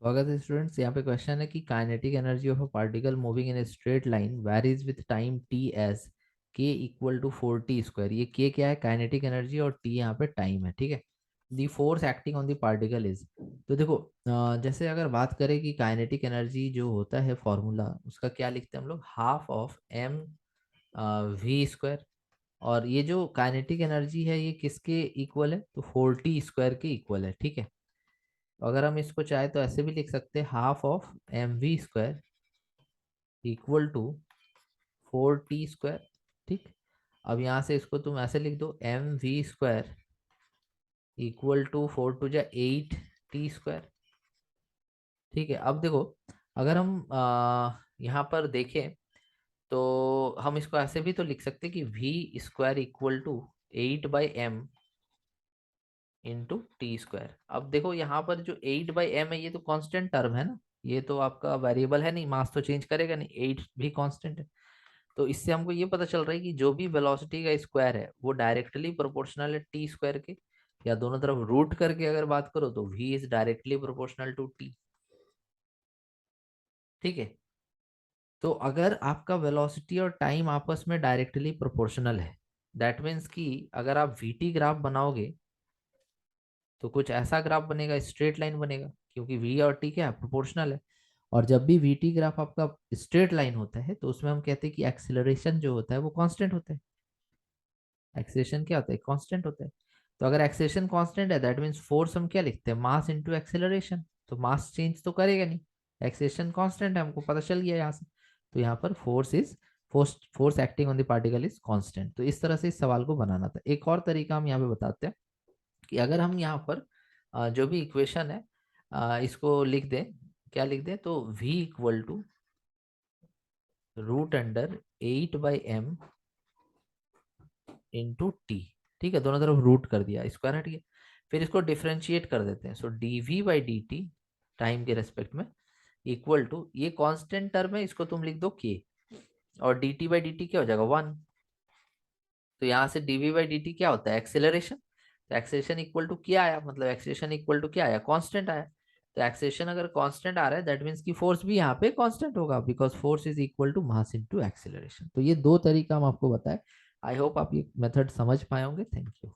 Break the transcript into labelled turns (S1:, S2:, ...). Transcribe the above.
S1: स्वागत है स्टूडेंट्स। यहाँ पे क्वेश्चन है कि kinetic energy of a particle moving in a straight line varies with time t as K equal to 4t square. ये के क्या है? काइनेटिक एनर्जी, और टी यहाँ पे टाइम है। ठीक है। The force acting on the particle is, तो देखो जैसे अगर बात करें कि काइनेटिक एनर्जी जो होता है फॉर्मूला उसका क्या लिखते हैं हम लोग, half of m v square. और ये जो काइनेटिक एनर्जी है ये किसके इक्वल है? तो 4t स्क्वायर के इक्वल है। ठीक है। तो अगर हम इसको चाहे तो ऐसे भी लिख सकते हैं, half of mv square equal to 4t square. ठीक। अब यहाँ से इसको तुम ऐसे लिख दो, mv square equal to 4 two 8t square. ठीक है। अब देखो, अगर हम यहाँ पर देखें तो हम इसको ऐसे भी तो लिख सकते हैं कि v square equal to 8/m into T square. अब देखो यहाँ पर जो 8/m है ये तो कांस्टेंट टर्म है ना, ये तो आपका वेरिएबल है नहीं, मास तो चेंज करेगा नहीं, 8 भी कांस्टेंट है। तो इससे हमको ये पता चल रहा है कि जो भी वेलोसिटी का स्क्वायर है वो डायरेक्टली प्रोपोर्शनल है टी स्क्वायर के, या दोनों तरफ रूट करके अगर बात करो तो v is directly proportional to T. ठीक है। तो अगर आपका वेलोसिटी और टाइम आपस में डायरेक्टली प्रोपोर्शनल है, दैट मीन्स कि अगर आप vt ग्राफ बनाओगे तो कुछ ऐसा ग्राफ बनेगा, स्ट्रेट लाइन बनेगा, क्योंकि वी और टी क्या है? प्रोपोर्शनल है। और जब भी वी टी ग्राफ आपका स्ट्रेट लाइन होता है तो उसमें हम कहते हैं कि एक्सिलरेशन जो होता है वो कांस्टेंट होता है। एक्सेलरेशन क्या होता है? कांस्टेंट होता है। तो अगर एक्सेलरेशन कांस्टेंट है दैट मीन्स फोर्स हम क्या लिखते हैं? मास इनटू एक्सेलरेशन। तो मास चेंज तो करेगा नहीं, एक्सेलरेशन कांस्टेंट है, हमको पता चल गया यहाँ से। तो यहाँ पर force acting on the particle is constant. तो इस तरह से इस सवाल को बनाना था। एक और तरीका हम यहाँ पे बताते हैं कि अगर हम यहाँ पर जो भी इक्वेशन है इसको लिख दें। क्या लिख दें? तो v equal to √8/m into T. ठीक है। दोनों तरफ रूट कर दिया, स्क्वायर हट गया। फिर इसको डिफ्रेंशिएट कर देते हैं। सो dv/dt टाइम के रेस्पेक्ट में इक्वल टू, ये कांस्टेंट टर्म है इसको तुम लिख दो k, और dt/dt क्या हो जाएगा? 1। तो यहाँ से dv/dt क्या होता है? एक्सेलरेशन। तो एक्सेलरेशन इक्वल टू क्या आया? मतलब एक्सेलरेशन इक्वल टू क्या आया? कांस्टेंट आया। तो एक्सेलरेशन अगर कांस्टेंट आ रहा है दैट मीन्स की फोर्स भी यहाँ पे कांस्टेंट होगा, because force is equal to mass into acceleration. तो ये दो तरीका हम आपको बताए। आई होप आप ये मेथड समझ पाए होंगे। Thank you.